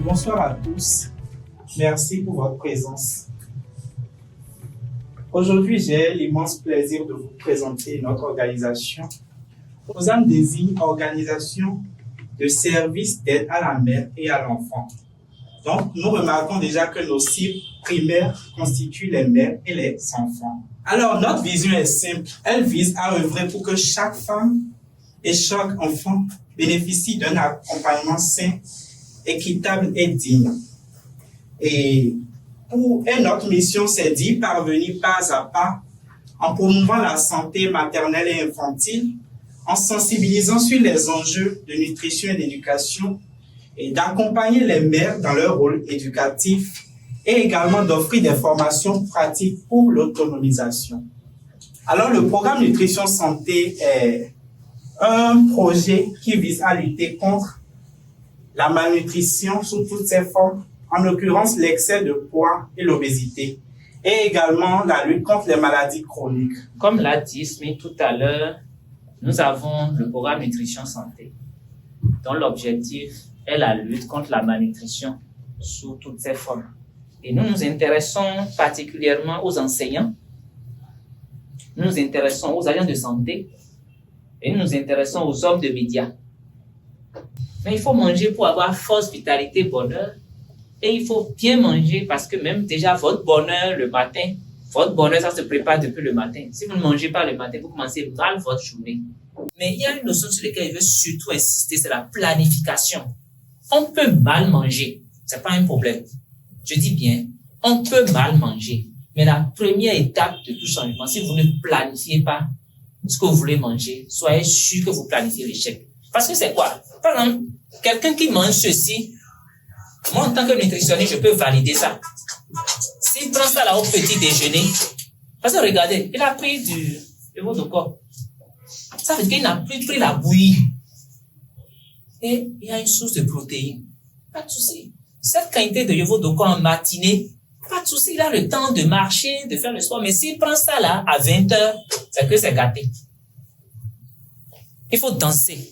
Bonsoir à tous. Merci pour votre présence. Aujourd'hui, j'ai l'immense plaisir de vous présenter notre organisation. OSAM désigne Organisation de services d'aide à la mère et à l'enfant. Donc, nous remarquons déjà que nos cibles primaires constituent les mères et les enfants. Alors, notre vision est simple. Elle vise à œuvrer pour que chaque femme et chaque enfant bénéficie d'un accompagnement sain, équitable et digne. Et notre mission, c'est d'y parvenir pas à pas en promouvant la santé maternelle et infantile, en sensibilisant sur les enjeux de nutrition et d'éducation et d'accompagner les mères dans leur rôle éducatif et également d'offrir des formations pratiques pour l'autonomisation. Alors, le programme Nutrition Santé est un projet qui vise à lutter contre la malnutrition sous toutes ses formes, en l'occurrence l'excès de poids et l'obésité, et également la lutte contre les maladies chroniques. Comme l'a dit Smith tout à l'heure, nous avons le programme Nutrition Santé, dont l'objectif est la lutte contre la malnutrition sous toutes ses formes. Et nous nous intéressons particulièrement aux enseignants, nous nous intéressons aux agents de santé, et nous nous intéressons aux hommes de médias. Mais il faut manger pour avoir force, vitalité, bonheur. Et il faut bien manger parce que même déjà votre bonheur le matin, votre bonheur, ça se prépare depuis le matin. Si vous ne mangez pas le matin, vous commencez mal votre journée. Mais il y a une notion sur laquelle je veux surtout insister, c'est la planification. On peut mal manger, c'est pas un problème. Je dis bien, on peut mal manger. Mais la première étape de tout changement, si vous ne planifiez pas ce que vous voulez manger, soyez sûr que vous planifiez l'échec. Parce que c'est quoi? Par exemple, quelqu'un qui mange ceci, moi, en tant que nutritionniste, je peux valider ça. S'il prend ça là au petit déjeuner, parce que regardez, il a pris du veau de coq. Ça veut dire qu'il n'a plus pris la bouillie. Et il y a une source de protéines. Pas de souci. Cette quantité de veau de coq en matinée, pas de souci. Il a le temps de marcher, de faire le sport. Mais s'il prend ça là à 20 heures, c'est que c'est gâté. Il faut danser.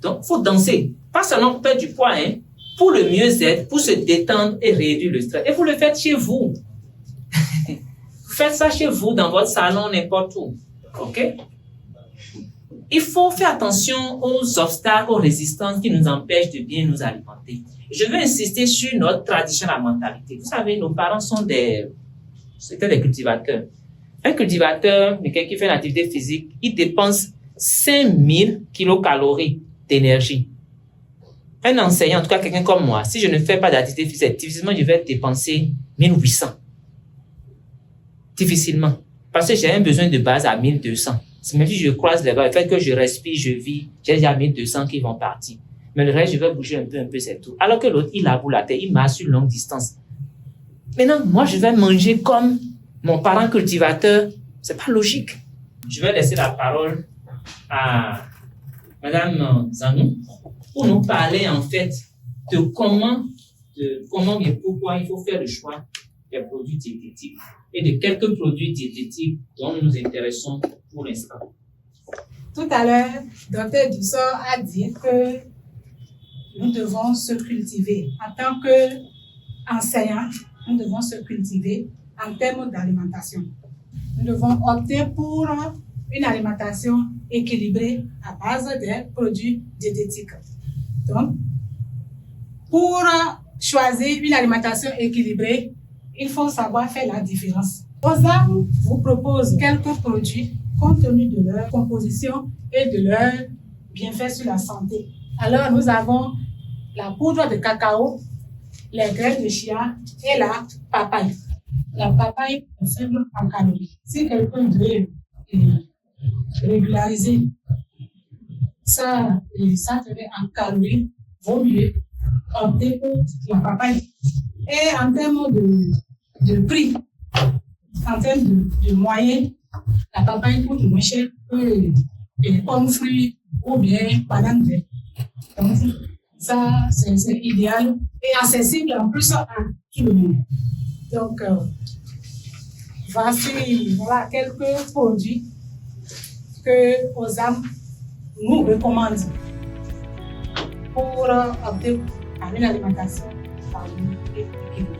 Donc, il faut danser. Pas seulement pour perdre du poids, hein. Pour le mieux-être, pour se détendre et réduire le stress. Et vous le faites chez vous. Vous faites ça chez vous, dans votre salon, n'importe où. OK? Il faut faire attention aux obstacles, aux résistances qui nous empêchent de bien nous alimenter. Je veux insister sur notre tradition, la mentalité. Vous savez, nos parents c'était des cultivateurs. Un cultivateur, quelqu'un qui fait une activité physique, il dépense 5000 kilocalories d'énergie. Un enseignant, en tout cas quelqu'un comme moi, si je ne fais pas d'activité physique, difficilement je vais dépenser 1800. Difficilement. Parce que j'ai un besoin de base à 1200. Même si je croise les bras, le fait que je respire, je vis, j'ai déjà 1200 qui vont partir. Mais le reste, je vais bouger un peu, c'est tout. Alors que l'autre, il avoue la tête, il marche sur longue distance. Maintenant, moi, je vais manger comme mon parent cultivateur. C'est pas logique. Je vais laisser la parole à Madame Zanou pour nous parler en fait de comment et pourquoi il faut faire le choix des produits diététiques et de quelques produits diététiques dont nous nous intéressons pour l'instant. Tout à l'heure, Dr Dussor a dit que nous devons se cultiver. En tant qu'enseignants, nous devons se cultiver en termes d'alimentation. Nous devons opter pour une alimentation équilibrée à base des produits diététiques. Donc, pour choisir une alimentation équilibrée, il faut savoir faire la différence. OSAM vous propose quelques produits compte tenu de leur composition et de leur bienfaits sur la santé. Alors, nous avons la poudre de cacao, les graines de chia et la papaye. La papaye est faible en calories. Si quelqu'un veut régulariser ça en calories, vaut mieux opter pour la papaye. Et en termes de prix, en termes de moyens, la papaye coûte moins cher que les pommes fruits ou bien bananes vertes. Donc, ça, c'est idéal et accessible en plus à tout le monde. Donc, voilà quelques produits que OSAM nous recommande pour opter à une alimentation famille et équilibrée.